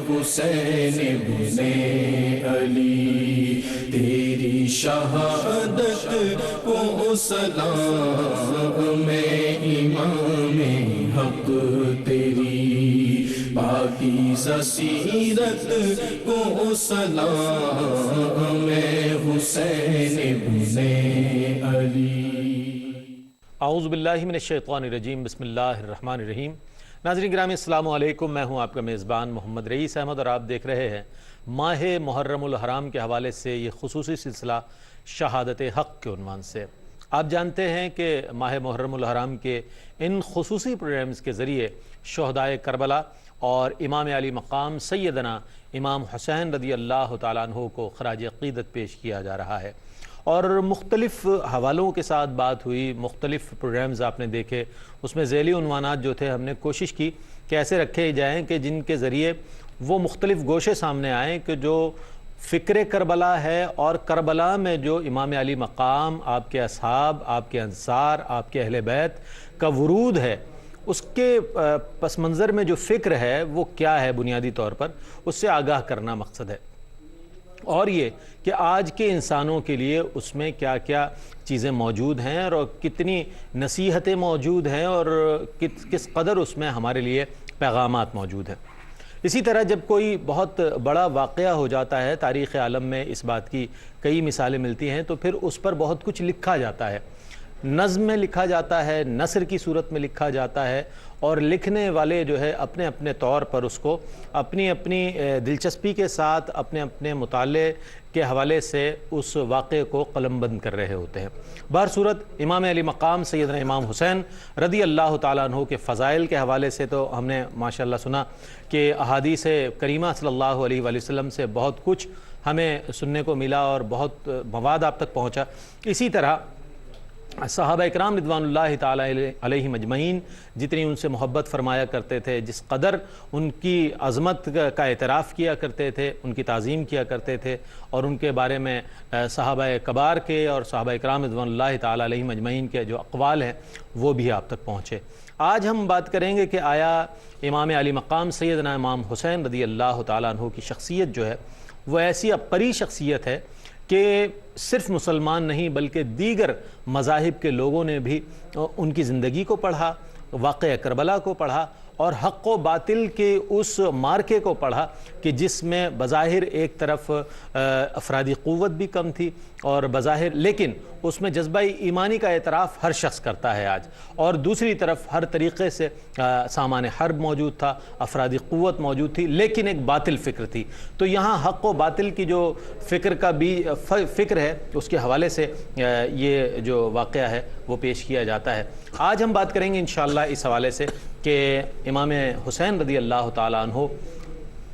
حسین ابن علی، تیری شہادت کو سلام امام حق، تیری پاکیزہ سیرت کو سلام حسین ابن علی۔ اعوذ باللہ من الشیطان الرجیم، بسم اللہ الرحمن الرحیم۔ ناظرین گرامی السلام علیکم، میں ہوں آپ کا میزبان محمد رئیس احمد اور آپ دیکھ رہے ہیں ماہ محرم الحرام کے حوالے سے یہ خصوصی سلسلہ شہادت حق کے عنوان سے۔ آپ جانتے ہیں کہ ماہ محرم الحرام کے ان خصوصی پروگرامز کے ذریعے شہدائے کربلا اور امام علی مقام سیدنا امام حسین رضی اللہ تعالیٰ عنہ کو خراج عقیدت پیش کیا جا رہا ہے، اور مختلف حوالوں کے ساتھ بات ہوئی، مختلف پروگرامز آپ نے دیکھے۔ اس میں ذیلی عنوانات جو تھے ہم نے کوشش کی کہ ایسے رکھے جائیں کہ جن کے ذریعے وہ مختلف گوشے سامنے آئیں کہ جو فکر کربلا ہے اور کربلا میں جو امام علی مقام، آپ کے اصحاب، آپ کے انصار، آپ کے اہل بیت کا ورود ہے، اس کے پس منظر میں جو فکر ہے وہ کیا ہے بنیادی طور پر، اس سے آگاہ کرنا مقصد ہے، اور یہ کہ آج کے انسانوں کے لیے اس میں کیا کیا چیزیں موجود ہیں اور کتنی نصیحتیں موجود ہیں اور کس قدر اس میں ہمارے لیے پیغامات موجود ہیں۔ اسی طرح جب کوئی بہت بڑا واقعہ ہو جاتا ہے تاریخ عالم میں، اس بات کی کئی مثالیں ملتی ہیں، تو پھر اس پر بہت کچھ لکھا جاتا ہے، نظم میں لکھا جاتا ہے، نثر کی صورت میں لکھا جاتا ہے، اور لکھنے والے جو ہے اپنے اپنے طور پر اس کو اپنی اپنی دلچسپی کے ساتھ اپنے اپنے مطالعے کے حوالے سے اس واقعے کو قلم بند کر رہے ہوتے ہیں۔ بہرصورت امام علی مقام سیدنا امام حسین رضی اللہ تعالیٰ عنہ کے فضائل کے حوالے سے تو ہم نے ماشاءاللہ سنا کہ احادیث کریمہ صلی اللہ علیہ وآلہ وسلم سے بہت کچھ ہمیں سننے کو ملا اور بہت مواد آپ تک پہنچا۔ اسی طرح صحابہ اکرام رضوان اللہ تعالیٰ علیہم اجمعین جتنی ان سے محبت فرمایا کرتے تھے، جس قدر ان کی عظمت کا اعتراف کیا کرتے تھے، ان کی تعظیم کیا کرتے تھے، اور ان کے بارے میں صحابہ کبار کے اور صحابہ اکرام رضوان اللہ تعالیٰ علیہم اجمعین کے جو اقوال ہیں وہ بھی آپ تک پہنچے۔ آج ہم بات کریں گے کہ آیا امام علی مقام سیدنا امام حسین رضی اللہ تعالیٰ عنہ کی شخصیت جو ہے وہ ایسی عبقری شخصیت ہے کہ صرف مسلمان نہیں بلکہ دیگر مذاہب کے لوگوں نے بھی ان کی زندگی کو پڑھا، واقعہ کربلا کو پڑھا، اور حق و باطل کے اس مارکے کو پڑھا کہ جس میں بظاہر ایک طرف افرادی قوت بھی کم تھی اور بظاہر، لیکن اس میں جذبہ ایمانی کا اعتراف ہر شخص کرتا ہے آج، اور دوسری طرف ہر طریقے سے سامان حرب موجود تھا، افرادی قوت موجود تھی، لیکن ایک باطل فکر تھی۔ تو یہاں حق و باطل کی جو فکر کا بھی فکر ہے اس کے حوالے سے یہ جو واقعہ ہے وہ پیش کیا جاتا ہے۔ آج ہم بات کریں گے انشاءاللہ اس حوالے سے کہ امام حسین رضی اللہ تعالیٰ عنہ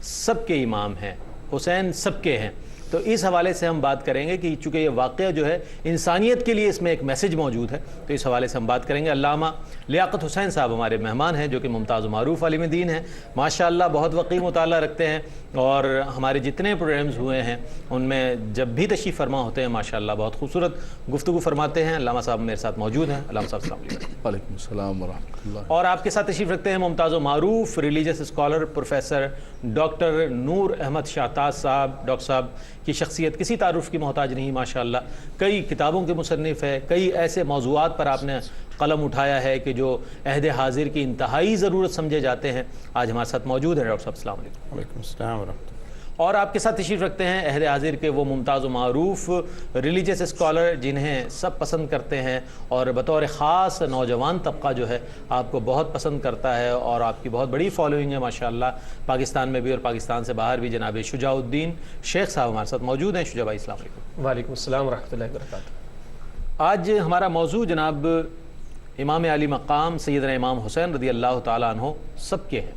سب کے امام ہیں، حسین سب کے ہیں، تو اس حوالے سے ہم بات کریں گے کہ چونکہ یہ واقعہ جو ہے انسانیت کے لیے اس میں ایک میسج موجود ہے، تو اس حوالے سے ہم بات کریں گے۔ علامہ لیاقت حسین صاحب ہمارے مہمان ہیں جو کہ ممتاز و معروف عالم دین ہیں، ماشاءاللہ بہت وقی مطالعہ رکھتے ہیں، اور ہمارے جتنے پروگرامز ہوئے ہیں ان میں جب بھی تشریف فرما ہوتے ہیں ماشاءاللہ بہت خوبصورت گفتگو فرماتے ہیں۔ علامہ صاحب میرے ساتھ موجود ہیں۔ علامہ صاحب السلام علیکم۔ وعلیکم السلام ورحمۃ اللہ۔ اور آپ کے ساتھ تشریف رکھتے ہیں ممتاز و معروف religious scholar professor doctor Noor Ahmed شاہتاز صاحب۔ ڈاکٹر صاحب کی شخصیت کسی تعارف کی محتاج نہیں، ماشاءاللہ کئی کتابوں کے مصنف ہے، کئی ایسے موضوعات پر آپ نے قلم اٹھایا ہے کہ جو عہد حاضر کی انتہائی ضرورت سمجھے جاتے ہیں۔ آج ہمارے ساتھ موجود ہیں ڈاکٹر صاحب، السلام علیکم۔ وعلیکم السلام ورحمۃ اللہ۔ اور آپ کے ساتھ تشریف رکھتے ہیں عہد حاضر کے وہ ممتاز و معروف ریلیجس اسکالر جنہیں سب پسند کرتے ہیں، اور بطور خاص نوجوان طبقہ جو ہے آپ کو بہت پسند کرتا ہے، اور آپ کی بہت بڑی فالوئنگ ہے ماشاءاللہ پاکستان میں بھی اور پاکستان سے باہر بھی۔ جناب شجاع الدین شیخ صاحب ہمارے ساتھ موجود ہیں۔ شجاع بھائی السلام علیکم۔ وعلیکم السلام ورحمۃ اللہ وبرکاتہ۔ آج ہمارا موضوع جناب امام علی مقام سیدنا امام حسین رضی اللہ تعالیٰ عنہ سب کے ہیں۔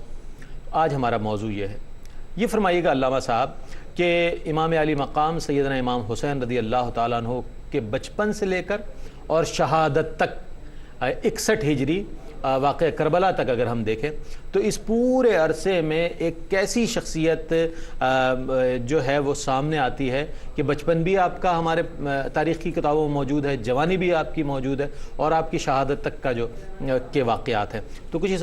آج ہمارا موضوع یہ ہے، یہ فرمائیے گا علامہ صاحب کہ امام علی مقام سیدنا امام حسین رضی اللہ تعالیٰ عنہ کے بچپن سے لے کر اور شہادت تک 61 ہجری واقعہ کربلا تک اگر ہم دیکھیں تو اس پورے عرصے میں ایک کیسی شخصیت جو ہے وہ سامنے آتی ہے کہ بچپن بھی آپ کا ہمارے تاریخ کی کتابوں میں موجود ہے، جوانی بھی آپ کی موجود ہے، اور آپ کی شہادت تک کا جو کے واقعات ہیں۔ تو کچھ اس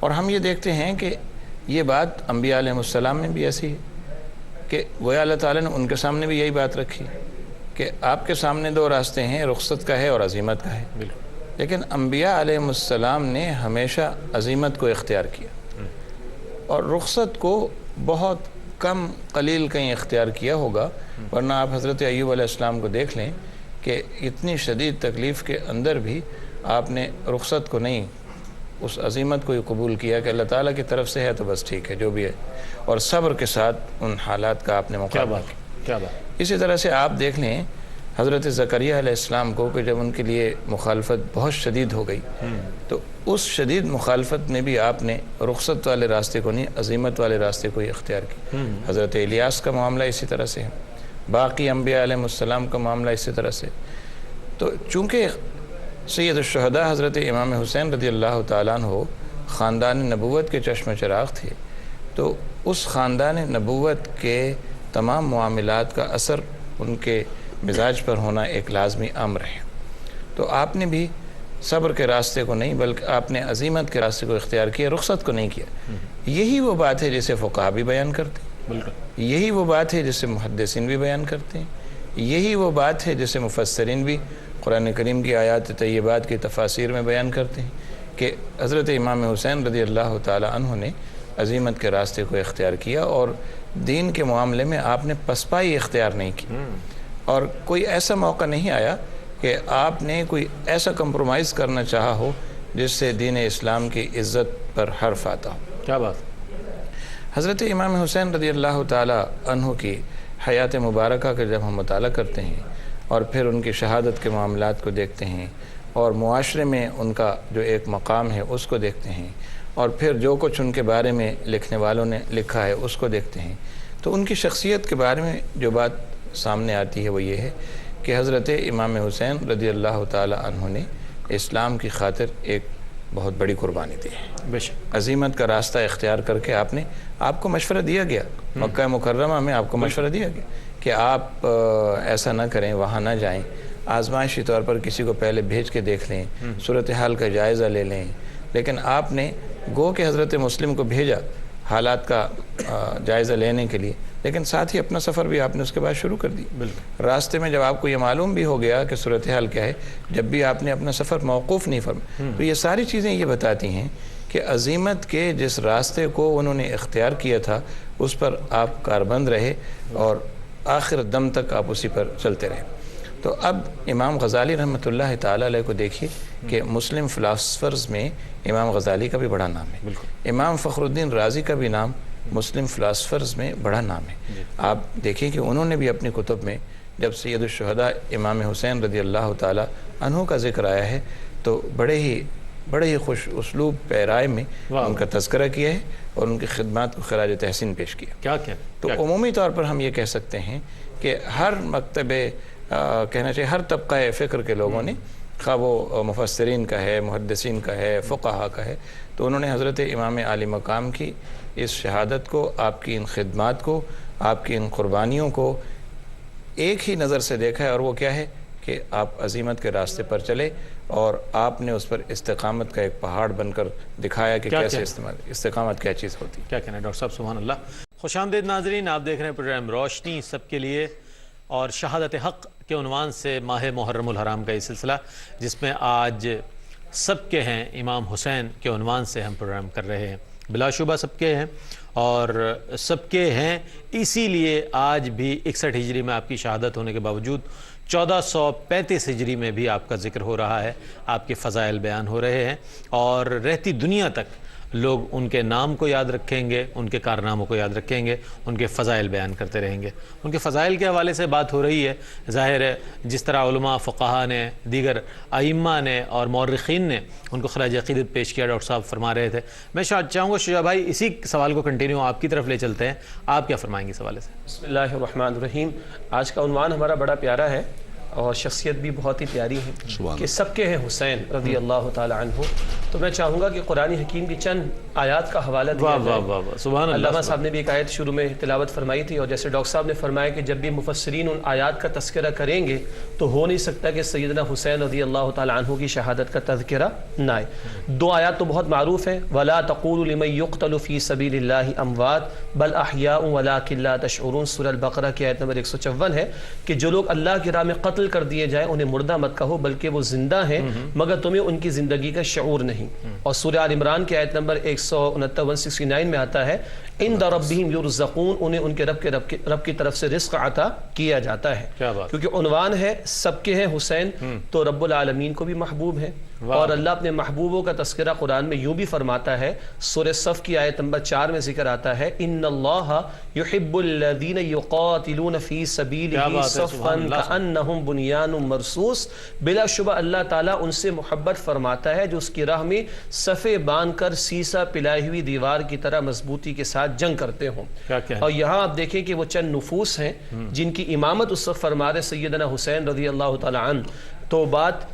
اور ہم یہ دیکھتے ہیں کہ یہ بات انبیاء علیہ السلام میں بھی ایسی ہے کہ گویا اللہ تعالیٰ نے ان کے سامنے بھی یہی بات رکھی کہ آپ کے سامنے دو راستے ہیں، رخصت کا ہے اور عزیمت کا ہے، لیکن انبیاء علیہ السلام نے ہمیشہ عزیمت کو اختیار کیا اور رخصت کو بہت کم قلیل کہیں اختیار کیا ہوگا، ورنہ آپ حضرت ایوب علیہ السلام کو دیکھ لیں کہ اتنی شدید تکلیف کے اندر بھی آپ نے رخصت کو نہیں، اس عزیمت کو ہی قبول کیا کہ اللہ تعالیٰ کی طرف سے ہے تو بس ٹھیک ہے جو بھی ہے، اور صبر کے ساتھ ان حالات کا آپ نے مقابلہ کیا۔ کیا بات۔ اسی طرح سے آپ دیکھ لیں حضرت زکریا علیہ السلام کو کہ جب ان کے لیے مخالفت بہت شدید ہو گئی تو اس شدید مخالفت میں بھی آپ نے رخصت والے راستے کو نہیں، عزیمت والے راستے کو ہی اختیار کی۔ حضرت الیاس کا معاملہ اسی طرح سے ہے، باقی انبیاء علیہ السلام کا معاملہ اسی طرح سے۔ تو چونکہ سید الشہداء حضرت امام حسین رضی اللہ تعالیٰ عنہ خاندان نبوت کے چشم چراغ تھے، تو اس خاندان نبوت کے تمام معاملات کا اثر ان کے مزاج پر ہونا ایک لازمی امر ہے۔ تو آپ نے بھی صبر کے راستے کو نہیں بلکہ آپ نے عزیمت کے راستے کو اختیار کیا، رخصت کو نہیں کیا۔ یہی وہ بات ہے جسے فقہا بھی بیان کرتے ہیں، یہی وہ بات ہے جسے محدثین بھی بیان کرتے ہیں، یہی وہ بات ہے جسے مفسرین بھی قرآن کریم کی آیات طیبات کی تفاسیر میں بیان کرتے ہیں کہ حضرت امام حسین رضی اللہ تعالی عنہ نے عزیمت کے راستے کو اختیار کیا اور دین کے معاملے میں آپ نے پسپائی اختیار نہیں کی، اور کوئی ایسا موقع نہیں آیا کہ آپ نے کوئی ایسا کمپرومائز کرنا چاہا ہو جس سے دین اسلام کی عزت پر حرف آتا ہو۔ کیا بات۔ حضرت امام حسین رضی اللہ تعالی عنہ کی حیات مبارکہ کا جب ہم مطالعہ کرتے ہیں اور پھر ان کی شہادت کے معاملات کو دیکھتے ہیں اور معاشرے میں ان کا جو ایک مقام ہے اس کو دیکھتے ہیں اور پھر جو کچھ ان کے بارے میں لکھنے والوں نے لکھا ہے اس کو دیکھتے ہیں، تو ان کی شخصیت کے بارے میں جو بات سامنے آتی ہے وہ یہ ہے کہ حضرت امام حسین رضی اللہ تعالی عنہ نے اسلام کی خاطر ایک بہت بڑی قربانی دی ہے۔ بے شک۔ عزیمت کا راستہ اختیار کر کے آپ کو مشورہ دیا گیا، مکہ مکرمہ میں آپ کو مشورہ دیا گیا کہ آپ ایسا نہ کریں، وہاں نہ جائیں، آزمائشی طور پر کسی کو پہلے بھیج کے دیکھ لیں، صورتحال کا جائزہ لے لیں، لیکن آپ نے گو کہ حضرت مسلم کو بھیجا حالات کا جائزہ لینے کے لیے، لیکن ساتھ ہی اپنا سفر بھی آپ نے اس کے بعد شروع کر دی۔ راستے میں جب آپ کو یہ معلوم بھی ہو گیا کہ صورتحال کیا ہے، جب بھی آپ نے اپنا سفر موقوف نہیں فرمایا۔ تو یہ ساری چیزیں یہ بتاتی ہیں کہ عزیمت کے جس راستے کو انہوں نے اختیار کیا تھا اس پر آپ کاربند رہے اور آخر دم تک آپ اسی پر چلتے رہے۔ تو اب امام غزالی رحمۃ اللہ تعالی علیہ کو دیکھیے کہ مسلم فلاسفرز میں امام غزالی کا بھی بڑا نام ہے، امام فخر الدین رازی کا بھی نام مسلم فلاسفرز میں بڑا نام ہے۔ آپ دیکھیں کہ انہوں نے بھی اپنی کتب میں جب سید الشہداء امام حسین رضی اللہ تعالی عنہ کا ذکر آیا ہے تو بڑے ہی خوش اسلوب پیرائے میں ان کا تذکرہ کیا ہے اور ان کی خدمات کو خراج تحسین پیش کیا۔ تو عمومی طور پر ہم یہ کہہ سکتے ہیں کہ ہر مکتبے کہنا چاہیے ہر طبقہ فکر کے لوگوں نے، خواہ وہ مفسرین کا ہے، محدثین کا ہے، فقہا کا ہے، تو انہوں نے حضرت امام عالی مقام کی اس شہادت کو، آپ کی ان خدمات کو، آپ کی ان قربانیوں کو ایک ہی نظر سے دیکھا ہے، اور وہ کیا ہے کہ آپ عزیمت کے راستے پر چلے اور آپ نے اس پر استقامت کا ایک پہاڑ بن کر دکھایا کہ کیسے استقامت کیا چیز ہوتی ہے۔ کیا کہنا ہے ڈاکٹر صاحب، سبحان اللہ۔ خوش آمدید ناظرین، آپ دیکھ رہے ہیں پروگرام روشنی سب کے لیے اور شہادت حق کے عنوان سے ماہ محرم الحرام کا یہ سلسلہ، جس میں آج سب کے ہیں امام حسین کے عنوان سے ہم پروگرام کر رہے ہیں۔ بلا شبہ سب کے ہیں اور سب کے ہیں، اسی لیے آج بھی 61 ہجری میں آپ کی شہادت ہونے کے باوجود 1435 ہجری میں بھی آپ کا ذکر ہو رہا ہے، آپ کے فضائل بیان ہو رہے ہیں اور رہتی دنیا تک لوگ ان کے نام کو یاد رکھیں گے، ان کے کارناموں کو یاد رکھیں گے، ان کے فضائل بیان کرتے رہیں گے۔ ان کے فضائل کے حوالے سے بات ہو رہی ہے، ظاہر ہے جس طرح علماء، فقہا نے، دیگر ائمہ نے اور مورخین نے ان کو خراج عقیدت پیش کیا، ڈاکٹر صاحب فرما رہے تھے۔ میں چاہوں گا شجاع بھائی اسی سوال کو کنٹینیو آپ کی طرف لے چلتے ہیں، آپ کیا فرمائیں گے اس حوالے سے؟ بسم اللہ الرحمن الرحیم۔ آج کا عنوان ہمارا بڑا پیارا ہے اور شخصیت بھی بہت ہی پیاری ہے سبحان کہ سب کے ہیں حسین رضی اللہ تعالی عنہ. تو میں چاہوں گا کہ قرآن حکیم کی چند آیات کا حوالہ دیا جائے. سبحان اللہ. علامہ صاحب نے بھی ایک آیت شروع میں تلاوت فرمائی تھی، اور جیسے ڈاکٹر صاحب نے فرمایا کہ جب بھی مفسرین ان آیات کا تذکرہ کریں گے تو ہو نہیں سکتا کہ سیدنا حسین رضی اللہ تعالی عنہ کی شہادت کا تذکرہ نہ آئے. دو آیات تو بہت معروف ہیں، وَلَا تَقُولُوا لِمَن يُقْتَلُ فِي سَبِيلِ اللَّهِ أَمْوَاتٌ بَلْ أَحْيَاءٌ وَلَٰكِن لَّا تَشْعُرُونَ. سورہ البقرہ کی آیت نمبر 154 ہے کہ جو لوگ اللہ کی راہ میں قتل کر دیے جائیں انہیں مردہ مت کہو بلکہ وہ زندہ ہیں مگر تمہیں ان کی زندگی کا شعور نہیں. اور سورہ آل عمران کی آیت نمبر 169 میں آتا ہے عند ربہم یرزقون، انہیں ان کے رب کی طرف سے رزق عطا کیا جاتا ہے. کیونکہ عنوان ہے سب کے ہیں حسین، تو رب العالمین کو بھی محبوب ہے. اور اللہ اپنے محبوبوں کا تذکرہ قرآن میں یوں بھی فرماتا ہے، سورہ صف کی آیت نمبر 4 میں ذکر آتا ہے ان اللہ یحب الذین یقاتلون فی سبیلہ صفا کأنہم بنیان مرصوص. بلا شبہ اللہ تعالیٰ ان سے محبت فرماتا ہے جو اس کی راہ میں صفے باندھ کر سیسا پلائی ہوئی دیوار کی طرح مضبوطی کے ساتھ جنگ کرتے ہوں. اور یہاں آپ دیکھیں کہ وہ چند نفوس ہیں جن کی امامت اس وقت فرما رہے سیدنا حسین رضی اللہ تعالی عنہ. تو بات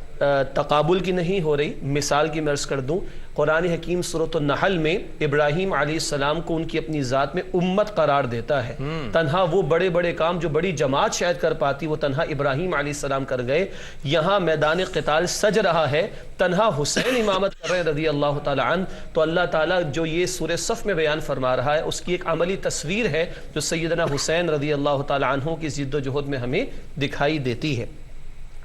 تقابل کی نہیں ہو رہی. مثال کی میں عرض کر دوں، قرآن حکیم سورۃ النحل میں ابراہیم علیہ السلام کو ان کی اپنی ذات میں امت قرار دیتا ہے. تنہا وہ بڑے بڑے کام جو بڑی جماعت شاید کر پاتی وہ تنہا ابراہیم علیہ السلام کر گئے. یہاں میدان قتال سج رہا ہے، تنہا حسین امامت کر رہے رضی اللہ تعالی عنہ. تو اللہ تعالیٰ جو یہ سورہ صف میں بیان فرما رہا ہے اس کی ایک عملی تصویر ہے جو سیدنا حسین رضی اللہ تعالی عنہ کی جد و جہد میں ہمیں دکھائی دیتی ہے.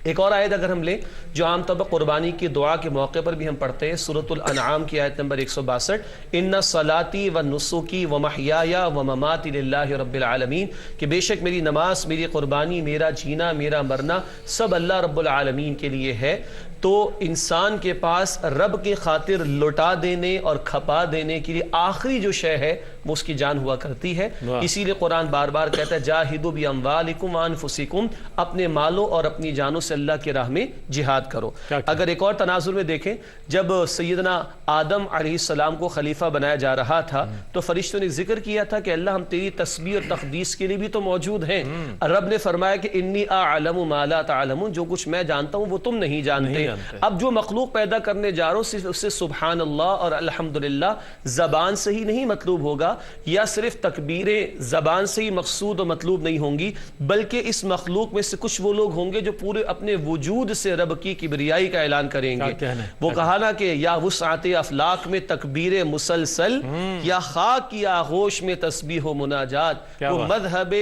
ایک اور آیت اگر ہم لیں جو عام طور پر قربانی کی دعا کے موقع پر بھی ہم پڑھتے ہیں، سورۃ الانعام کی آیت نمبر 162 ان صلاتی و نسکی و محیایا و مماتی للہ رب العالمین، کہ بے شک میری نماز، میری قربانی، میرا جینا، میرا مرنا سب اللہ رب العالمین کے لیے ہے. تو انسان کے پاس رب کی خاطر لٹا دینے اور کھپا دینے کے لیے آخری جو شے ہے وہ اس کی جان ہوا کرتی ہے. اسی لیے قرآن بار بار کہتا ہے جاہدوا باموالکم وانفسکم، اپنے مالوں اور اپنی جانوں سے اللہ کی راہ میں جہاد کرو. اگر ایک اور تناظر میں دیکھیں، جب سیدنا آدم علیہ السلام کو خلیفہ بنایا جا رہا تھا تو فرشتوں نے ذکر کیا تھا کہ اللہ ہم تیری تسبیح اور تقدیس کے لیے بھی تو موجود ہیں. رب نے فرمایا کہ انی اعلم ما لا تعلمون، جو کچھ میں جانتا ہوں وہ تم نہیں جانتے. اب جو مخلوق پیدا کرنے جا رہا ہوں صرف اس سے سبحان اللہ اور الحمدللہ زبان سے ہی نہیں مطلوب ہوگا، یا صرف تکبیریں زبان سے ہی مقصود و مطلوب نہیں ہوں گی، بلکہ اس مخلوق میں سے کچھ وہ لوگ ہوں گے جو پورے اپنے وجود سے رب کی کبریائی کا اعلان کریں گے. وہ کہا نا کہ یا وسعت افلاک میں تکبیر مسلسل، یا خاک کی آغوش میں تسبیح و مناجات، وہ مذہب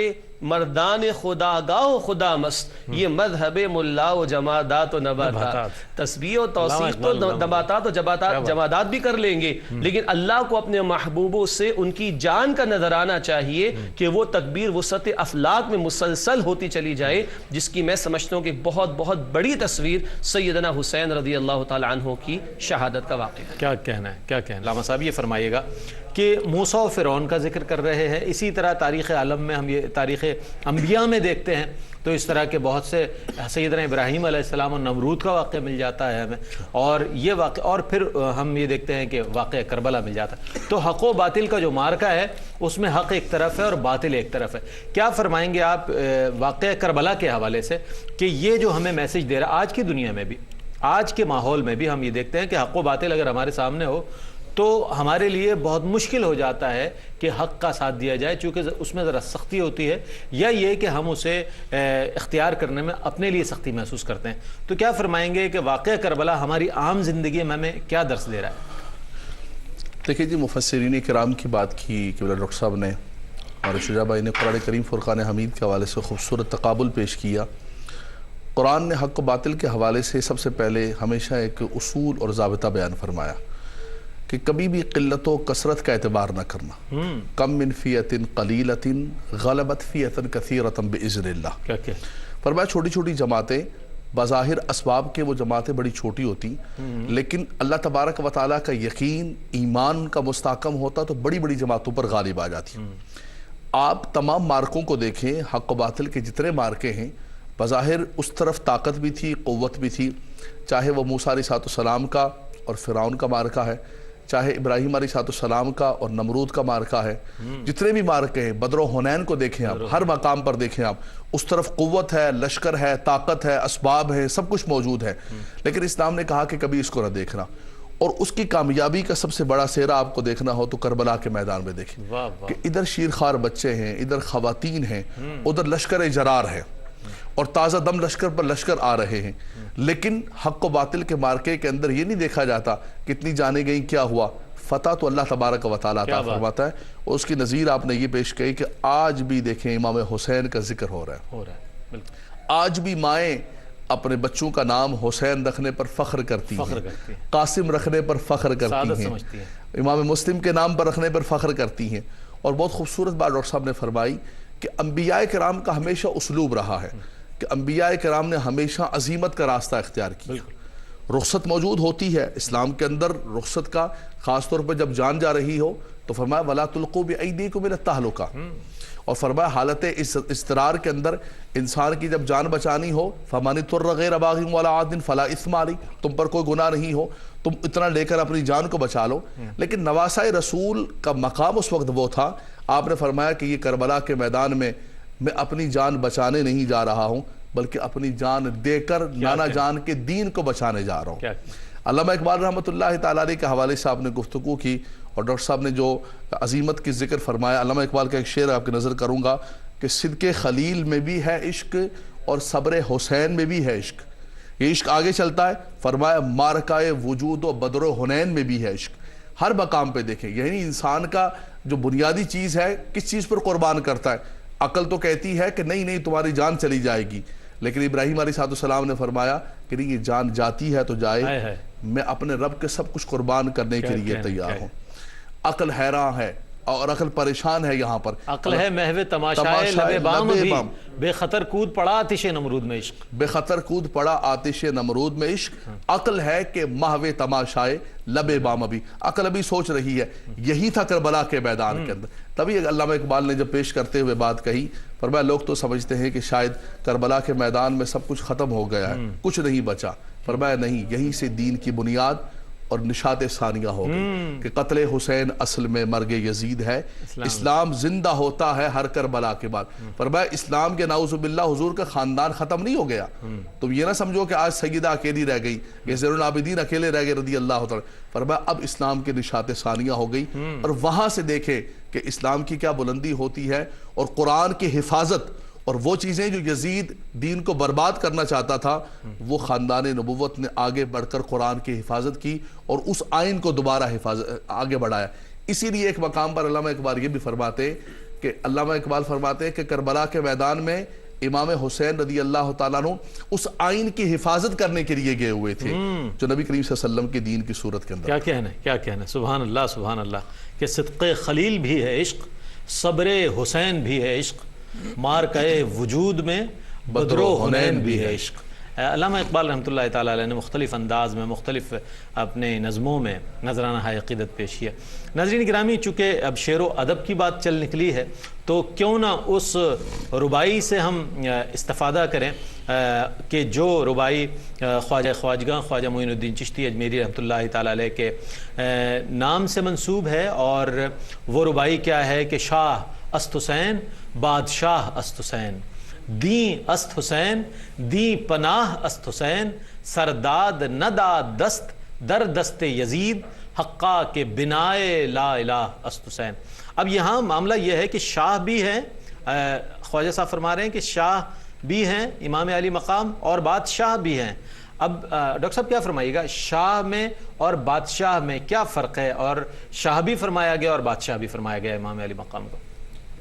مردان خدا گاہ و خدا مست، یہ مذہب ملا و جمادات و نباتات. تسبیح و توصیف تو نباتات و جمادات بھی کر لیں گے، لیکن اللہ کو اپنے محبوبوں سے ان کی جان کا نظر آنا چاہیے کہ وہ تکبیر وسعت افلاک میں مسلسل ہوتی چلی جائے، جس کی میں سمجھتا ہوں کہ بہت بہت بڑی تصویر سیدنا حسین رضی اللہ تعالی عنہ کی شہادت کا واقعہ ہے. کیا کہنا ہے، کیا کہنا ہے علامہ صاحب، یہ فرمائیے گا کہ موسیٰ و فرعون کا ذکر کر رہے ہیں. اسی طرح تاریخ عالم میں ہم یہ تاریخ انبیاء میں دیکھتے ہیں تو اس طرح کے بہت سے سیدنا ابراہیم علیہ السلام اور نمرود کا واقعہ مل جاتا ہے ہمیں، اور یہ واقعہ، اور پھر ہم یہ دیکھتے ہیں کہ واقعہ کربلا مل جاتا ہے. تو حق و باطل کا جو مارکا ہے اس میں حق ایک طرف ہے اور باطل ایک طرف ہے. کیا فرمائیں گے آپ واقعہ کربلا کے حوالے سے کہ یہ جو ہمیں میسج دے رہا آج کی دنیا میں بھی، آج کے ماحول میں بھی ہم یہ دیکھتے ہیں کہ حق و باطل اگر ہمارے سامنے ہو تو ہمارے لیے بہت مشکل ہو جاتا ہے کہ حق کا ساتھ دیا جائے، چونکہ اس میں ذرا سختی ہوتی ہے، یا یہ کہ ہم اسے اختیار کرنے میں اپنے لیے سختی محسوس کرتے ہیں. تو کیا فرمائیں گے کہ واقعہ کربلا ہماری عام زندگی میں ہمیں کیا درس دے رہا ہے؟ دیکھیں جی، مفسرین کرام کی بات کی کہ ڈاکٹر صاحب نے اور شجاع بھائی نے قرآن کریم فرقان حمید کے حوالے سے خوبصورت تقابل پیش کیا. قرآن نے حق و باطل کے حوالے سے سب سے پہلے ہمیشہ ایک اصول اور ضابطہ بیان فرمایا کہ کبھی بھی قلت و کثرت کا اعتبار نہ کرنا. کم من فیۃ قلیلۃ غلبت فیۃ کثیرۃ باذن اللہ. فرمایا چھوٹی چھوٹی جماعتیں بظاہر اسباب کے وہ جماعتیں بڑی چھوٹی ہوتی، لیکن اللہ تبارک و تعالیٰ کا یقین، ایمان کا مستحکم ہوتا تو بڑی بڑی جماعتوں پر غالب آ جاتی. آپ تمام مارکوں کو دیکھیں، حق و باطل کے جتنے مارکے ہیں بظاہر اس طرف طاقت بھی تھی، قوت بھی تھی، چاہے وہ موسیٰ علیہ السلام کا اور فرعون کا مارکہ ہے، چاہے ابراہیم علیہ السلام کا اور نمرود کا مارکہ ہے، جتنے بھی مارکے ہیں، بدر و حنین کو دیکھیں آپ، ہر مقام پر دیکھیں آپ، اس طرف قوت ہے، لشکر ہے، طاقت ہے، اسباب ہے، سب کچھ موجود ہے، لیکن اسلام نے کہا کہ کبھی اس کو نہ دیکھنا۔ اور اس کی کامیابی کا سب سے بڑا سہرا آپ کو دیکھنا ہو تو کربلا کے میدان میں دیکھیں کہ ادھر شیرخوار بچے ہیں، ادھر خواتین ہیں، ادھر لشکر جرار ہے، اور تازہ دم لشکر پر لشکر آ رہے ہیں، لیکن حق و باطل کے مارکے کے اندر یہ نہیں دیکھا جاتا کتنی جانیں گئیں، کیا ہوا۔ فتح تو اللہ تبارک و تعالیٰ عطا فرماتا ہے، اور اس کی نظیر آپ نے یہ پیش کی کہ آج بھی دیکھیں امام حسین کا ذکر ہو رہا ہے، آج بھی مائیں اپنے بچوں کا نام حسین رکھنے پر فخر کرتی ہیں، قاسم رکھنے پر فخر کرتی ہیں، امام مسلم کے نام پر رکھنے پر فخر کرتی ہیں۔ اور بہت خوبصورت بات ڈاکٹر صاحب نے فرمائی کہ انبیاء کرام کا ہمیشہ اسلوب رہا ہے کہ انبیاء کرام نے ہمیشہ عظیمت کا راستہ اختیار کیا۔ رخصت موجود ہوتی ہے اسلام کے اندر، رخصت کا خاص طور پر جب جان جا رہی ہو تو فرمایا وَلَا تُلْقُوا بِأَيْدِيكُمْ إِلَى التَّهْلُكَةِ، اور فرمایا حالت اضطرار کے اندر انسان کی جب جان بچانی ہو فَمَنِ اضْطُرَّ غَيْرَ بَاغٍ وَلَا عَادٍ فَلَا إِثْمَ عَلَيْهِ، تم پر کوئی گناہ نہیں ہو، تم اتنا لے کر اپنی جان کو بچا لو۔ لیکن نواسۂ رسول کا مقام اس وقت وہ تھا، آپ نے فرمایا کہ یہ کربلا کے میدان میں میں اپنی جان بچانے نہیں جا رہا ہوں بلکہ اپنی جان دے کر نانا جان کے دین کو بچانے جا رہا ہوں۔ علامہ اقبال رحمۃ اللہ تعالیٰ علیہ کے حوالے سے آپ نے گفتگو کی، اور ڈاکٹر صاحب نے جو عظیمت کی ذکر فرمایا، علامہ اقبال کا ایک شعر آپ کی نظر کروں گا کہ صدق خلیل میں بھی ہے عشق اور صبر حسین میں بھی ہے عشق۔ یہ عشق آگے چلتا ہے، فرمایا مارکہ وجود و بدر و حنین میں بھی ہے عشق۔ ہر مقام پہ دیکھیں، یعنی انسان کا جو بنیادی چیز ہے کس چیز پر قربان کرتا ہے؟ عقل تو کہتی ہے کہ نہیں تمہاری جان چلی جائے گی، لیکن ابراہیم علیہ السلام نے فرمایا کہ نہیں، یہ جان جاتی ہے تو جائے، میں اپنے رب کے سب کچھ قربان کرنے کے لیے تیار ہوں۔ عقل حیران ہے اور عقل پریشان ہے، یہاں پر عقل ہے محو تماشائے لبے بام بھی، بے خطر کود پڑا آتش نمرود میں عشق، بے خطر کود پڑا آتش نمرود میں عشق۔ عقل ہے کہ محو تماشائے لبے بام بھی، عقل ابھی سوچ رہی ہے، یہی تھا کربلا کے میدان کے اندر۔ تبھی علامہ اقبال نے جب پیش کرتے ہوئے بات کہی، فرمایا لوگ تو سمجھتے ہیں کہ شاید کربلا کے میدان میں سب کچھ ختم ہو گیا ہے، کچھ نہیں بچا۔ فرمایا نہیں، یہیں سے دین کی بنیاد اور نشاط ثانیہ ہو گئی کہ قتل حسین اصل میں مرگ یزید ہے، اسلام زندہ ہوتا ہے ہر کربلا کے بعد۔ فرمایا اسلام کے نعوذ باللہ حضور کا خاندان ختم نہیں ہو گیا، تم یہ نہ سمجھو کہ آج سیدہ اکیلی رہ گئی یا زین العابدین اکیلے رہ گئے رضی اللہ تعالی۔ فرمایا اب اسلام کی نشاط ثانیہ ہو گئی، اور وہاں سے دیکھیں کہ اسلام کی کیا بلندی ہوتی ہے، اور قرآن کی حفاظت، اور وہ چیزیں جو یزید دین کو برباد کرنا چاہتا تھا، وہ خاندان نبوت نے آگے بڑھ کر قرآن کی حفاظت کی اور اس آئین کو دوبارہ آگے بڑھایا۔ اسی لیے ایک مقام پر علامہ اقبال یہ بھی فرماتے کہ کربلا کے میدان میں امام حسین رضی اللہ تعالیٰ عنہ اس آئین کی حفاظت کرنے کے لیے گئے ہوئے تھے جو نبی کریم صلی اللہ علیہ وسلم کے دین کی صورت کے اندر۔ کیا کہنا، سبحان اللہ سبحان اللہ، کہ صدق خلیل بھی ہے عشق، صبر حسین بھی ہے عشق، مارکہ وجود میں بدر و حنین بھی ہے عشق۔ علامہ اقبال رحمۃ اللہ تعالیٰ علیہ نے مختلف انداز میں، مختلف اپنے نظموں میں نذرانہ عقیدت پیش کیا۔ ناظرین گرامی، چونکہ اب شعر و ادب کی بات چل نکلی ہے تو کیوں نہ اس ربائی سے ہم استفادہ کریں کہ جو ربائی خواجہ خواجگاں خواجہ معین الدین چشتی اجمیری رحمۃ اللہ تعالیٰ علیہ کے نام سے منسوب ہے، اور وہ ربائی کیا ہے کہ شاہ است حسین بادشاہ است حسین، دیں است حسین دیں پناہ است حسین، سرداد نداد دست در دست یزید، حقا کے بنائے لا الہ است حسین۔ اب یہاں معاملہ یہ ہے کہ شاہ بھی ہیں، خواجہ صاحب فرما رہے ہیں کہ شاہ بھی ہیں امام علی مقام، اور بادشاہ بھی ہیں۔ اب ڈاکٹر صاحب کیا فرمائیے گا، شاہ میں اور بادشاہ میں کیا فرق ہے، اور شاہ بھی فرمایا گیا اور بادشاہ بھی فرمایا گیا امام علی مقام کو؟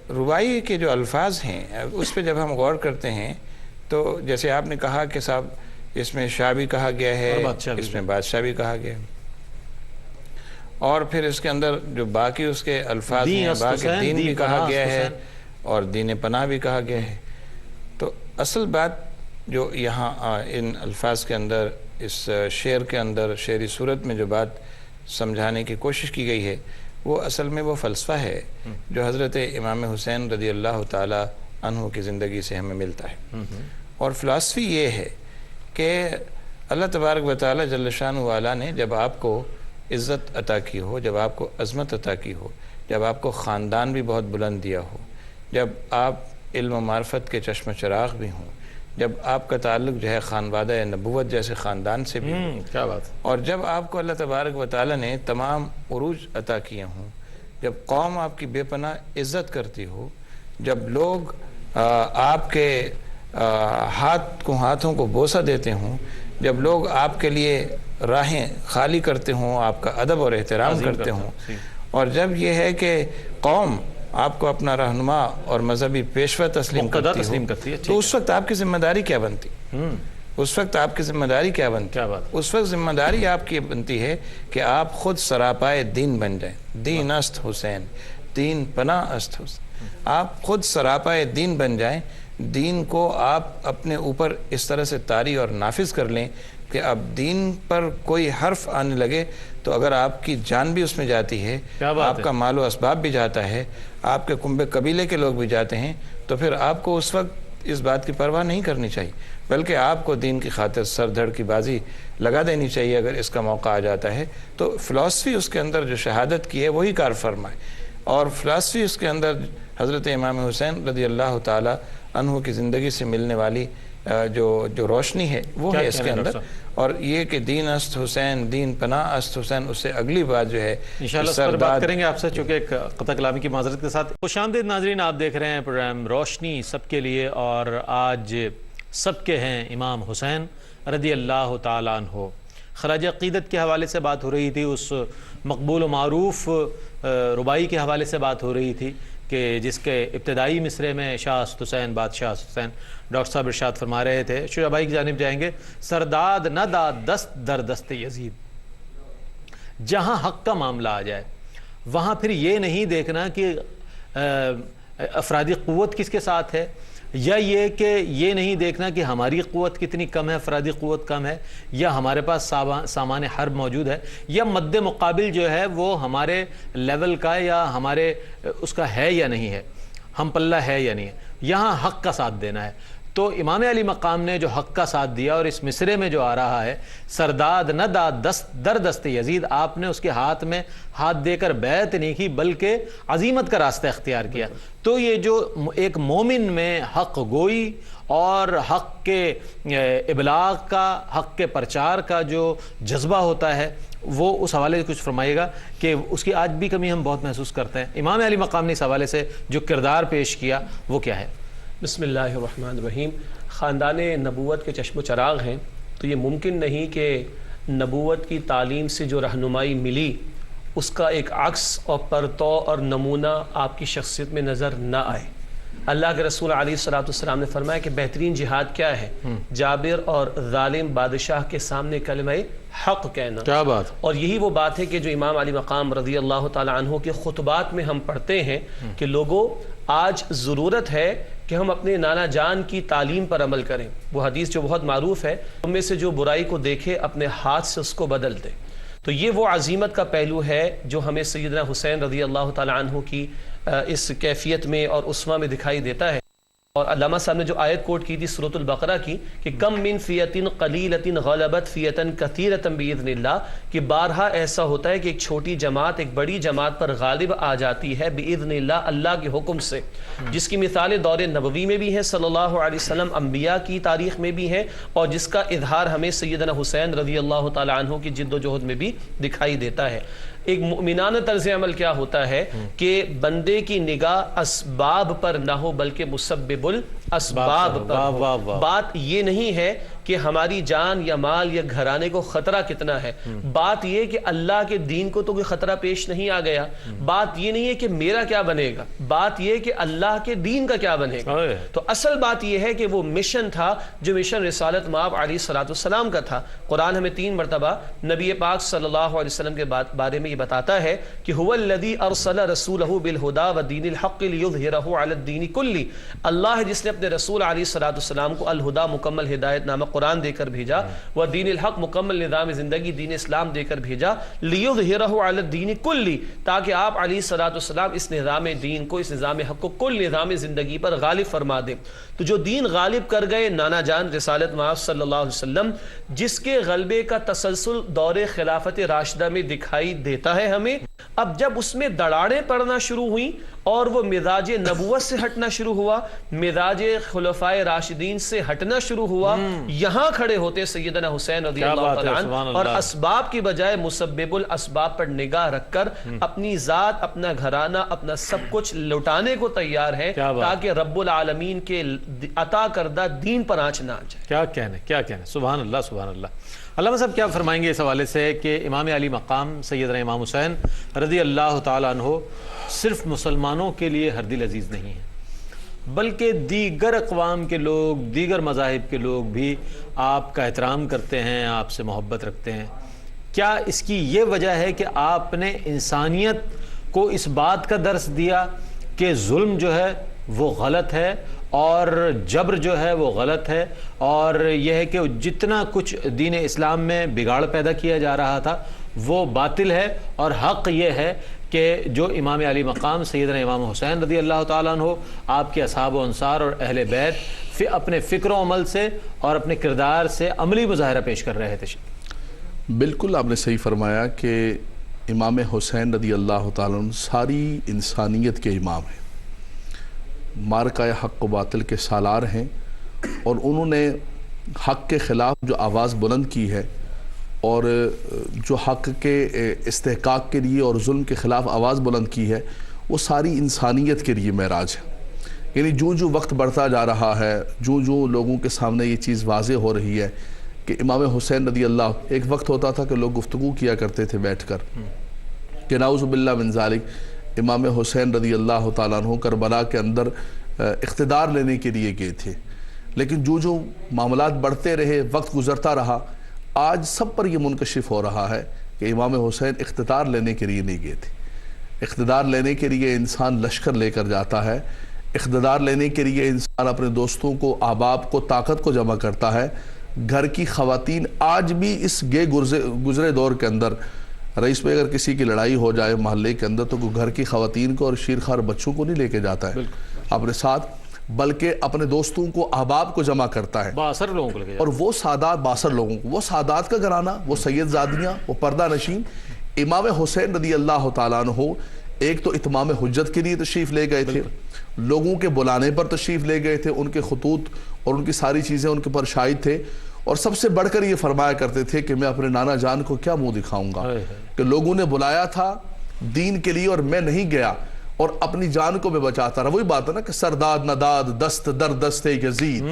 ربائی کے جو الفاظ ہیں اس پہ جب ہم غور کرتے ہیں تو جیسے آپ نے کہا کہ صاحب اس میں شاہ بھی کہا گیا ہے، اس میں بادشاہ بھی کہا گیا ہے، اور پھر اس کے اندر جو باقی اس کے الفاظ ہیں، باقی دین بھی کہا گیا ہے اور دین پناہ بھی کہا گیا ہے۔ تو اصل بات جو یہاں ان الفاظ کے اندر، اس شعر کے اندر، شعری صورت میں جو بات سمجھانے کی کوشش کی گئی ہے، وہ اصل میں وہ فلسفہ ہے جو حضرت امام حسین رضی اللہ تعالی عنہ کی زندگی سے ہمیں ملتا ہے۔ اور فلسفی یہ ہے کہ اللہ تبارک و تعالی جل شانہ نے جب آپ کو عزت عطا کی ہو، جب آپ کو عظمت عطا کی ہو، جب آپ کو خاندان بھی بہت بلند دیا ہو، جب آپ علم و معرفت کے چشم چراغ بھی ہوں، جب آپ کا تعلق جو ہے خانوادہ نبوت جیسے خاندان سے بھی ہو، کیا بات، اور جب آپ کو اللہ تبارک و تعالیٰ نے تمام عروج عطا کیے ہوں، جب قوم آپ کی بے پناہ عزت کرتی ہو، جب لوگ آپ کے ہاتھوں کو بوسہ دیتے ہوں، جب لوگ آپ کے لیے راہیں خالی کرتے ہوں، آپ کا ادب اور احترام کرتے ہوں، اور جب یہ ہے کہ قوم آپ کو اپنا رہنما اور مذہبی پیشوا تسلیم کرتی ہے، تو اس وقت آپ کی ذمہ داری کیا بنتی؟ اس وقت آپ کی ذمہ داری کیا بنتی؟ اس وقت ذمہ داری آپ کی بنتی ہے کہ آپ خود سراپائے دین بن جائیں۔ دین است حسین، دین پناہ است حسین، آپ خود سراپائے دین بن جائیں، دین کو آپ اپنے اوپر اس طرح سے طاری اور نافذ کر لیں کہ اب دین پر کوئی حرف آنے لگے تو اگر آپ کی جان بھی اس میں جاتی ہے، آپ کا مال و اسباب بھی جاتا ہے، آپ کے کنبے قبیلے کے لوگ بھی جاتے ہیں، تو پھر آپ کو اس وقت اس بات کی پرواہ نہیں کرنی چاہیے، بلکہ آپ کو دین کی خاطر سر دھڑ کی بازی لگا دینی چاہیے اگر اس کا موقع آ جاتا ہے۔ تو فلسفی اس کے اندر جو شہادت کی ہے وہی کار فرمائے، اور فلسفی اس کے اندر حضرت امام حسین رضی اللہ تعالی عنہ کی زندگی سے ملنے والی جو روشنی ہے وہ ہے اس کے اندر، اور یہ کہ دین است حسین، دین پناہ است حسین، اس سے اگلی بات جو ہے انشاءاللہ اس پر بات کریں گے آپ سے، چونکہ ایک قطع کلامی کی معذرت کے ساتھ۔ خوش آمدید ناظرین، آپ دیکھ رہے ہیں پروگرام روشنی سب کے لیے، اور آج سب کے ہیں امام حسین رضی اللہ تعالیٰ عنہ۔ خراج عقیدت کے حوالے سے بات ہو رہی تھی، اس مقبول و معروف ربائی کے حوالے سے بات ہو رہی تھی کہ جس کے ابتدائی مصرے میں شاہ است حسین بادشاہ است حسین ڈاکٹر صاحب ارشاد فرما رہے تھے۔ شجاع بھائی کی جانب جائیں گے۔ سرداد نہ داد دست در دست یزید، جہاں حق کا معاملہ آ جائے وہاں پھر یہ نہیں دیکھنا کہ افرادی قوت کس کے ساتھ ہے، یا یہ کہ یہ نہیں دیکھنا کہ ہماری قوت کتنی کم ہے، افرادی قوت کم ہے، یا ہمارے پاس سامان حرب موجود ہے، یا مد مقابل جو ہے وہ ہمارے لیول کا یا ہمارے اس کا ہے یا نہیں ہے، ہم پلہ ہے یا نہیں ہے۔ یہاں حق کا ساتھ دینا ہے۔ تو امام علی مقام نے جو حق کا ساتھ دیا، اور اس مصرے میں جو آ رہا ہے سرداد نہ داد دست در دست یزید، آپ نے اس کے ہاتھ میں ہاتھ دے کر بیعت نہیں کی بلکہ عزیمت کا راستہ اختیار کیا۔ تو یہ جو ایک مومن میں حق گوئی اور حق کے ابلاغ کا، حق کے پرچار کا جو جذبہ ہوتا ہے، وہ اس حوالے سے کچھ فرمائیے گا کہ اس کی آج بھی کمی ہم بہت محسوس کرتے ہیں۔ امام علی مقام نے اس حوالے سے جو کردار پیش کیا وہ کیا ہے؟ بسم اللہ الرحمن الرحیم۔ خاندان نبوت کے چشم و چراغ ہیں، تو یہ ممکن نہیں کہ نبوت کی تعلیم سے جو رہنمائی ملی اس کا ایک عکس اور پرتو اور نمونہ آپ کی شخصیت میں نظر نہ آئے۔ اللہ کے رسول علیہ السلام نے فرمایا کہ بہترین جہاد کیا ہے؟ جابر اور ظالم بادشاہ کے سامنے کلمہ حق کہنا۔ کیا بات! اور یہی وہ بات ہے کہ جو امام علی مقام رضی اللہ تعالی عنہ کے خطبات میں ہم پڑھتے ہیں کہ لوگوں آج ضرورت ہے کہ ہم اپنے نانا جان کی تعلیم پر عمل کریں۔ وہ حدیث جو بہت معروف ہے، تم میں سے جو برائی کو دیکھے اپنے ہاتھ سے اس کو بدل دے۔ تو یہ وہ عظیمت کا پہلو ہے جو ہمیں سیدنا حسین رضی اللہ تعالی عنہ کی اس کیفیت میں اور اسوہ میں دکھائی دیتا ہے۔ اور علامہ صاحب نے جو آیت کوٹ کی تھی سورۃ البقرہ کی کہ کم من فیۃ قلیلۃ غلبت فیۃ کثیرۃ باذن اللہ، کہ بارہا ایسا ہوتا ہے کہ ایک چھوٹی جماعت ایک بڑی جماعت پر غالب آ جاتی ہے باذن اللہ، اللہ کے حکم سے، جس کی مثالیں دور نبوی میں بھی ہیں صلی اللہ علیہ وسلم، انبیاء کی تاریخ میں بھی ہیں، اور جس کا اظہار ہمیں سیدنا حسین رضی اللہ تعالی عنہ کی جد و جہد میں بھی دکھائی دیتا ہے۔ ایک مؤمنانہ طرز عمل کیا ہوتا ہے کہ بندے کی نگاہ اسباب پر نہ ہو بلکہ مسبب الاسباب پر ہو۔ بات یہ نہیں ہے کہ ہماری جان یا مال یا گھرانے کو خطرہ کتنا ہے، بات یہ کہ اللہ کے دین کو تو کوئی خطرہ پیش نہیں آ گیا، بات یہ نہیں ہے کہ میرا کیا بنے گا، بات یہ کہ اللہ کے دین کا کیا بنے گا۔ تو اصل بات یہ ہے کہ وہ مشن تھا جو مشن رسالت مآب علیہ السلام کا تھا۔ قرآن ہمیں 3 مرتبہ نبی پاک صلی اللہ علیہ وسلم کے بارے میں یہ بتاتا ہے کہ هو الذی ارسل رسولہ بالہدی ودین الحق لیظہرہ علی الدین کلہ، اللہ ہے جس نے اپنے رسول علیہ السلام کو الہدا مکمل ہدایت نامہ قرآن دے کر بھیجا، و دین الحق مکمل نظام زندگی دین اسلام دے کر بھیجا، لیظہرہ علی الدین کلی، تاکہ آپ علیہ السلام اس نظام دین کو، اس نظام حق کو کل نظام زندگی پر غالب فرما دیں۔ تو جو دین غالب کر گئے نانا جان رسالت مآب صلی اللہ علیہ وسلم، جس کے غلبے کا تسلسل دور خلافت راشدہ میں دکھائی دیتا ہے ہمیں، اب جب اس میں دڑاڑیں پڑنا شروع ہوئیں اور وہ مزاج نبوت سے ہٹنا شروع ہوا، مزاج خلفائے راشدین سے ہٹنا شروع ہوا، یہاں کھڑے ہوتے سیدنا حسین رضی اللہ تعالیٰ عنہ اور اسباب کی بجائے مسبب الاسباب پر نگاہ رکھ کر اپنی ذات، اپنا گھرانہ، اپنا سب کچھ لٹانے کو تیار ہیں تاکہ رب العالمین کے عطا کردہ دین پر آنچ نہ آ جائے۔ کیا کہنے، کیا کہنے، سبحان اللہ، سبحان اللہ۔ علامہ صاحب کیا فرمائیں گے اس حوالے سے کہ امام علی مقام سیدنا امام حسین رضی اللہ تعالیٰ عنہ صرف مسلمانوں کے لیے ہر دل عزیز نہیں ہیں، بلکہ دیگر اقوام کے لوگ، دیگر مذاہب کے لوگ بھی آپ کا احترام کرتے ہیں، آپ سے محبت رکھتے ہیں؟ کیا اس کی یہ وجہ ہے کہ آپ نے انسانیت کو اس بات کا درس دیا کہ ظلم جو ہے وہ غلط ہے اور جبر جو ہے وہ غلط ہے، اور یہ ہے کہ جتنا کچھ دین اسلام میں بگاڑ پیدا کیا جا رہا تھا وہ باطل ہے، اور حق یہ ہے کہ جو امام علی مقام سیدنا امام حسین رضی اللہ تعالیٰ عنہ، آپ کے اصحاب و انصار اور اہل بیت اپنے فکر و عمل سے اور اپنے کردار سے عملی مظاہرہ پیش کر رہے تھے؟ بالکل آپ نے صحیح فرمایا کہ امام حسین رضی اللہ تعالیٰ عنہ ساری انسانیت کے امام ہیں، مارکہ حق و باطل کے سالار ہیں، اور انہوں نے حق کے خلاف جو آواز بلند کی ہے اور جو حق کے استحقاق کے لیے اور ظلم کے خلاف آواز بلند کی ہے، وہ ساری انسانیت کے لیے معراج ہے۔ یعنی جو وقت بڑھتا جا رہا ہے، جو لوگوں کے سامنے یہ چیز واضح ہو رہی ہے کہ امام حسین رضی اللہ، ایک وقت ہوتا تھا کہ لوگ گفتگو کیا کرتے تھے بیٹھ کر کہ نعوذ باللہ من ذالک امام حسین رضی اللہ تعالیٰ عنہ کربلا کے اندر اقتدار لینے کے لیے گئے تھے، لیکن جو معاملات بڑھتے رہے، وقت گزرتا رہا، آج سب پر یہ منکشف ہو رہا ہے کہ امام حسین اقتدار لینے کے لیے نہیں گئے تھے۔ اقتدار لینے کے لیے انسان لشکر لے کر جاتا ہے، اقتدار لینے کے لیے انسان اپنے دوستوں کو، احباب کو، طاقت کو جمع کرتا ہے۔ گھر کی خواتین آج بھی اس گزرے دور کے اندر، رئیس پہ اگر کسی کی لڑائی ہو جائے محلے کے اندر تو گھر کی خواتین کو اور شیرخوار بچوں کو نہیں لے کے جاتا ہے اپنے ساتھ، بلکہ اپنے دوستوں کو، احباب کو جمع کرتا ہے، باثر لوگوں کو لے کے جاتا ہے، اور وہ سادات، باثر لوگوں کو، وہ سادات کا گھرانہ، وہ سید زادیاں، وہ پردہ نشین امام حسین رضی اللہ تعالیٰ عنہ ایک تو اتمام حجت کے لیے تشریف لے گئے تھے، لوگوں کے بلانے پر تشریف لے گئے تھے، ان کے خطوط اور ان کی ساری چیزیں ان کے پر شاہد تھے، اور سب سے بڑھ کر یہ فرمایا کرتے تھے کہ میں اپنے نانا جان کو کیا منہ دکھاؤں گا کہ لوگوں نے بلایا تھا دین کے لیے اور میں نہیں گیا اور اپنی جان کو میں بچاتا رہا۔ وہی بات ہے نا کہ سرداد نداد دست در دست یزید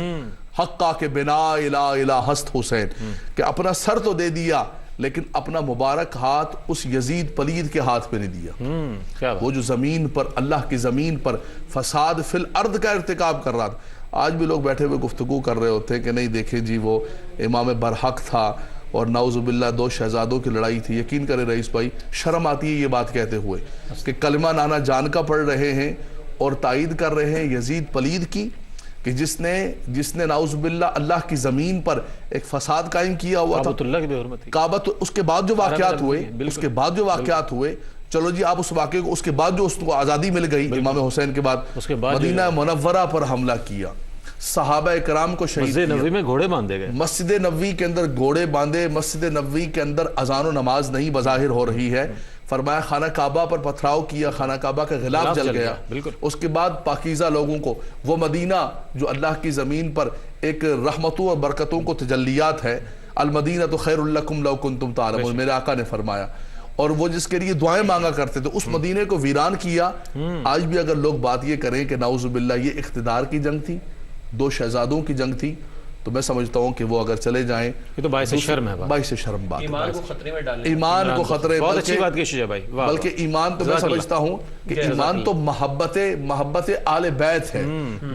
حقا کے بنا الہ الہ ہست حسین، کہ اپنا سر تو دے دیا لیکن اپنا مبارک ہاتھ اس یزید پلید کے ہاتھ پہ نہیں دیا، وہ جو زمین پر، اللہ کی زمین پر فساد فی الارض کا ارتکاب کر رہا تھا۔ آج بھی لوگ بیٹھے ہوئے گفتگو کر رہے ہوتے ہیں کہ نہیں دیکھیں جی وہ امام برحق تھا اور نعوذ باللہ دو شہزادوں کی لڑائی تھی۔ یقین کرے رئیس بھائی، شرم آتی ہے یہ بات کہتے ہوئے کہ کلمہ نانا جان کا پڑھ رہے ہیں اور تائید کر رہے ہیں یزید پلید کی، کہ جس نے نعوذ باللہ اللہ کی زمین پر ایک فساد قائم کیا ہوا تھا، کعبۃ، اس کے بعد جو واقعات ہوئے، چلو جی آپ اس واقعے کو، اس کے بعد جو اس کو آزادی مل گئی امام حسین کے بعد، مدینہ منورہ پر حملہ کیا، صحابہ اکرام کو شہید کیا، مسجد نبوی میں گھوڑے باندھے گئے، مسجد نبوی کے اندر گھوڑے باندھے، مسجد نبوی کے اندر اذان و نماز نہیں بظاہر ہو رہی ہے، فرمایا خانہ کعبہ پر پتھراؤ کیا، خانہ کعبہ کا غلاف جل گیا، اس کے بعد پاکیزہ لوگوں کو، وہ مدینہ جو اللہ کی زمین پر ایک رحمتوں اور برکتوں کو تجلیات ہے، المدینہ خیر لکم لو کنتم تعلمون، میرے آقا نے فرمایا، اور وہ جس کے لیے دعائیں مانگا کرتے تھے، اس مدینے کو ویران کیا۔ آج بھی اگر لوگ بات یہ کریں کہ نعوذ باللہ یہ اقتدار کی جنگ تھی، دو شہزادوں کی جنگ تھی، تو میں سمجھتا ہوں کہ وہ اگر چلے جائیں یہ تو باعث شرم ہے، باعث شرم بات ہے، ایمان کو خطرے میں ڈالنے، ایمان کو خطرے، بہت اچھی بات کی شجاع بھائی، بلکہ ایمان تو میں سمجھتا ہوں کہ ایمان تو محبت اہل بیت ہے،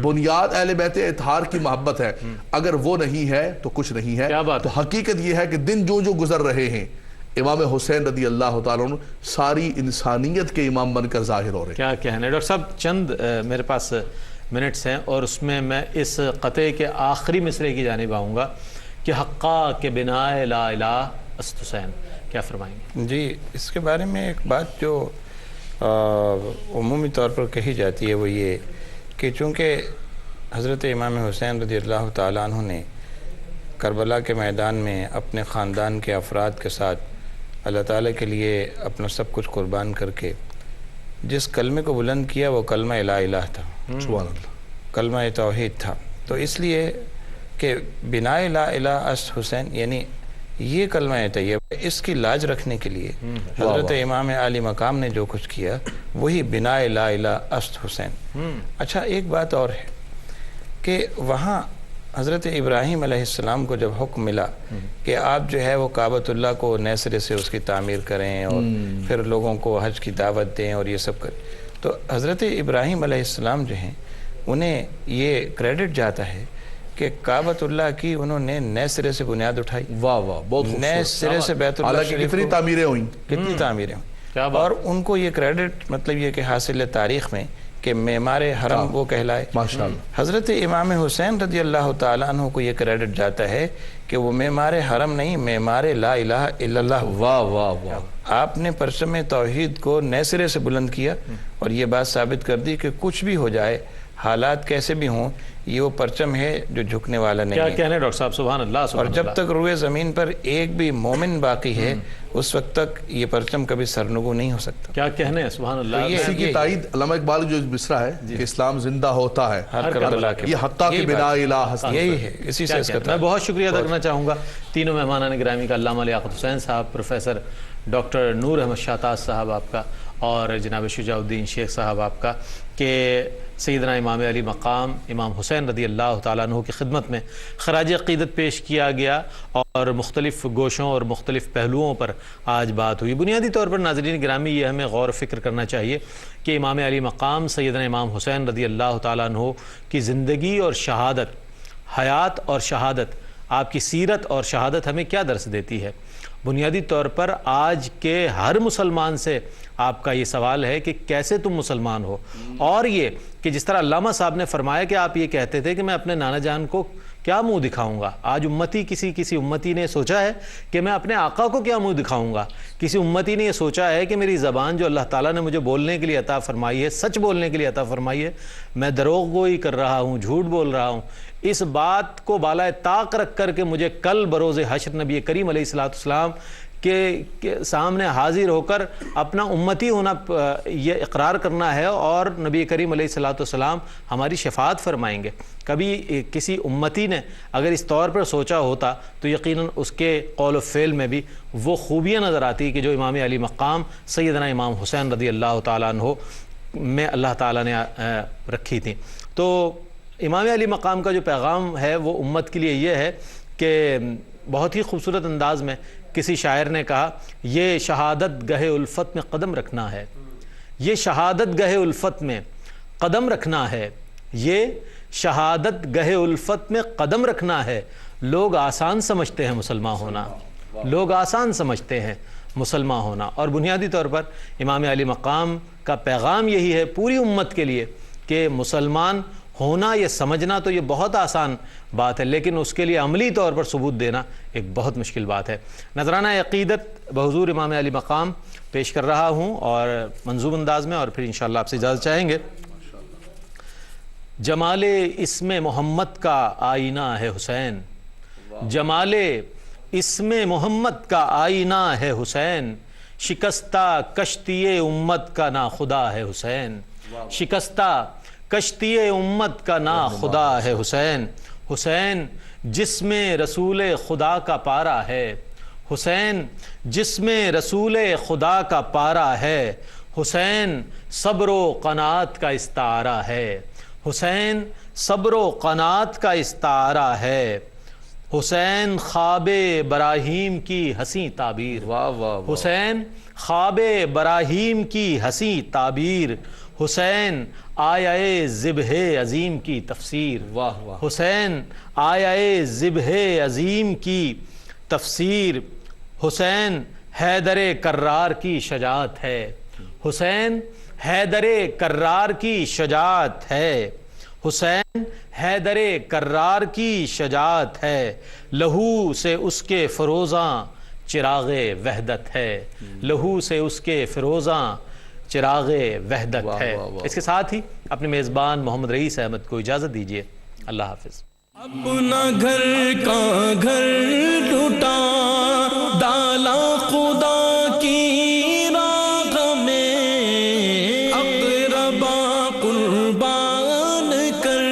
بنیاد اہل بیت اطہار کی محبت ہے، اگر وہ نہیں ہے تو کچھ نہیں ہے۔ تو حقیقت یہ ہے کہ دن جو گزر رہے ہیں امام حسین رضی اللہ تعالیٰ عنہ ساری انسانیت کے امام بن کر ظاہر ہو رہے ہیں۔ کیا کہنا ہے ڈاکٹر صاحب، چند میرے پاس منٹس ہیں، اور اس میں میں اس قطعے کے آخری مصرعے کی جانب آؤں گا کہ حقا کے بنائے لا الہ است حسین، کیا فرمائیں گے؟ جی، اس کے بارے میں ایک بات جو عمومی طور پر کہی جاتی ہے وہ یہ کہ چونکہ حضرت امام حسین رضی اللہ تعالیٰ عنہ نے کربلا کے میدان میں اپنے خاندان کے افراد کے ساتھ اللہ تعالیٰ کے لیے اپنا سب کچھ قربان کر کے جس کلمے کو بلند کیا وہ کلمہ لا الہ تھا، سبحان اللہ، کلمہ توحید تھا، تو اس لیے کہ بنائے لا الہ است حسین یعنی یہ کلمہ طیبہ، اس کی لاج رکھنے کے لیے حضرت امام عالی مقام نے جو کچھ کیا وہی بنائے لا الہ است حسین۔ اچھا، ایک بات اور ہے کہ وہاں حضرت ابراہیم علیہ السلام کو جب حکم ملا کہ آپ جو ہے وہ کعبۃ اللہ کو نئے سرے سے اس کی تعمیر کریں اور پھر لوگوں کو حج کی دعوت دیں اور یہ سب کریں، تو حضرت ابراہیم علیہ السلام جو ہیں انہیں یہ کریڈٹ جاتا ہے کہ کعبۃ اللہ کی انہوں نے نئے سرے سے بنیاد اٹھائی، واہ واہ، بہت خوبصورت، نئے سرے سے بیت اللہ حالانکہ شریف کتنی کو تعمیریں ہوئیں، کتنی تعمیریں کیا ہوئیں، بات، اور ان کو یہ کریڈٹ مطلب یہ کہ حاصل تاریخ میں کہ معمار حرم وہ کہلائے۔ ماشاءاللہ، حضرت حضرت امام حسین رضی اللہ تعالیٰ عنہ کو یہ کریڈٹ جاتا ہے کہ وہ معمار حرم نہیں، معمار لا الہ الا اللہ، واہ واہ واہ، آپ نے پرچم توحید کو نئے سرے سے بلند کیا اور یہ بات ثابت کر دی کہ کچھ بھی ہو جائے، حالات کیسے بھی ہوں، یہ وہ پرچم ہے جو جھکنے والا نہیں کیا ہے، کہنے ڈاکٹر صاحب، سبحان اللہ، اور سبحان جب اللہ۔ تک روئے زمین پر ایک بھی مومن باقی ہے اس وقت تک یہ پرچم کبھی سرنگو نہیں ہو سکتا۔ کیا کہنے ہیں، سبحان اللہ۔ یہ اسی کی تائید علامہ اقبال جو مصرع ہے کہ اسلام زندہ ہوتا ہے، ہر کربلا کے یہ حقا کے بنا الہ حسن، یہی ہے، اسی سے اس کا میں بہت شکریہ ادا کرنا چاہوں گا تینوں مہمانان گرامی کا، علامہ لیاقت حسین صاحب، پروفیسر ڈاکٹر نور احمد شاہتاج صاحب آپ کا، اور جناب شجاع الدین شیخ صاحب آپ کا، کہ سیدنا امام علی مقام امام حسین رضی اللہ تعالیٰ عنہ کی خدمت میں خراج عقیدت پیش کیا گیا اور مختلف گوشوں اور مختلف پہلوؤں پر آج بات ہوئی۔ بنیادی طور پر ناظرین گرامی یہ ہمیں غور و فکر کرنا چاہیے کہ امام علی مقام سیدنا امام حسین رضی اللہ تعالیٰ عنہ کی زندگی اور شہادت، حیات اور شہادت، آپ کی سیرت اور شہادت ہمیں کیا درس دیتی ہے۔ بنیادی طور پر آج کے ہر مسلمان سے آپ کا یہ سوال ہے کہ کیسے تم مسلمان ہو، اور یہ کہ جس طرح علامہ صاحب نے فرمایا کہ آپ یہ کہتے تھے کہ میں اپنے نانا جان کو کیا منہ دکھاؤں گا، آج امتی کسی امتی نے سوچا ہے کہ میں اپنے آقا کو کیا منہ دکھاؤں گا، کسی امتی نے یہ سوچا ہے کہ میری زبان جو اللہ تعالیٰ نے مجھے بولنے کے لیے عطا فرمائی ہے، سچ بولنے کے لیے عطا فرمائی ہے، میں دروغ گوئی کر رہا ہوں، جھوٹ بول رہا ہوں، اس بات کو بالائے طاق رکھ کر کے مجھے کل بروز حشر نبی کریم علیہ السلام کے سامنے حاضر ہو کر اپنا امتی ہونا یہ اقرار کرنا ہے، اور نبی کریم علیہ السلام ہماری شفاعت فرمائیں گے۔ کبھی کسی امتی نے اگر اس طور پر سوچا ہوتا تو یقیناً اس کے قول و فعل میں بھی وہ خوبیاں نظر آتی کہ جو امام علی مقام سیدنا امام حسین رضی اللہ تعالیٰ عنہ میں اللہ تعالیٰ نے رکھی تھی۔ تو امام علی مقام کا جو پیغام ہے وہ امت کے لیے یہ ہے کہ بہت ہی خوبصورت انداز میں کسی شاعر نے کہا، یہ شہادت گہے الفت میں قدم رکھنا ہے، یہ شہادت گہے الفت میں قدم رکھنا ہے، یہ شہادت گہے الفت میں قدم رکھنا ہے، لوگ آسان سمجھتے ہیں مسلمان ہونا، لوگ آسان سمجھتے ہیں مسلمان ہونا۔ اور بنیادی طور پر امام علی مقام کا پیغام یہی ہے پوری امت کے لیے کہ مسلمان ہونا، یہ سمجھنا تو یہ بہت آسان بات ہے، لیکن اس کے لیے عملی طور پر ثبوت دینا ایک بہت مشکل بات ہے۔ نذرانہ عقیدت بحضور امام علی مقام پیش کر رہا ہوں اور منظوم انداز میں، اور پھر انشاءاللہ آپ سے اجازت چاہیں گے۔ جمال اسم محمد کا آئینہ ہے حسین، جمال اسم محمد کا آئینہ ہے حسین، شکستہ کشتی امت کا نا خدا ہے حسین، شکستہ کشتی امت کا نا خدا ہے حسین، حسین جسم رسول خدا کا پارا ہے، حسین جسم رسول خدا کا پارا ہے، حسین صبر و قناعت کا استعارہ ہے، حسین صبر و قناعت کا استعارہ ہے، حسین خواب براہیم کی حسین تعبیر، واہ واہ، حسین خواب براہیم کی حسین تعبیر، حسین آیہ ذبح عظیم کی تفسیر، واہ واہ، حسین آیہ ذبح عظیم کی تفسیر، حسین حیدر کرار کی شجاعت ہے، حسین حیدر کرار کی شجاعت ہے، حسین حیدر کرار کی شجاعت ہے، لہو سے اس کے فروزاں چراغ وحدت ہے، لہو سے اس کے فروزاں چراغ وحدت ہے۔ اس کے ساتھ ہی اپنے میزبان محمد رئیس احمد کو اجازت دیجیے، اللہ حافظ۔ اپنا گھر کا گھر لوٹا ڈالا خدا کی راہ میں، اقربا قربان کر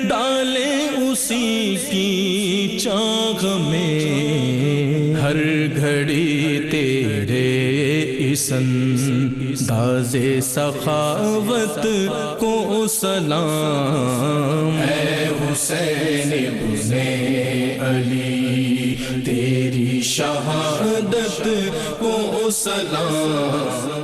ڈالے اسی کی چاہ میں، ہر گھڑی تیرے اس انداز سخاوت کو سلام، اے حسین ابن علی تیری شہادت کو سلام۔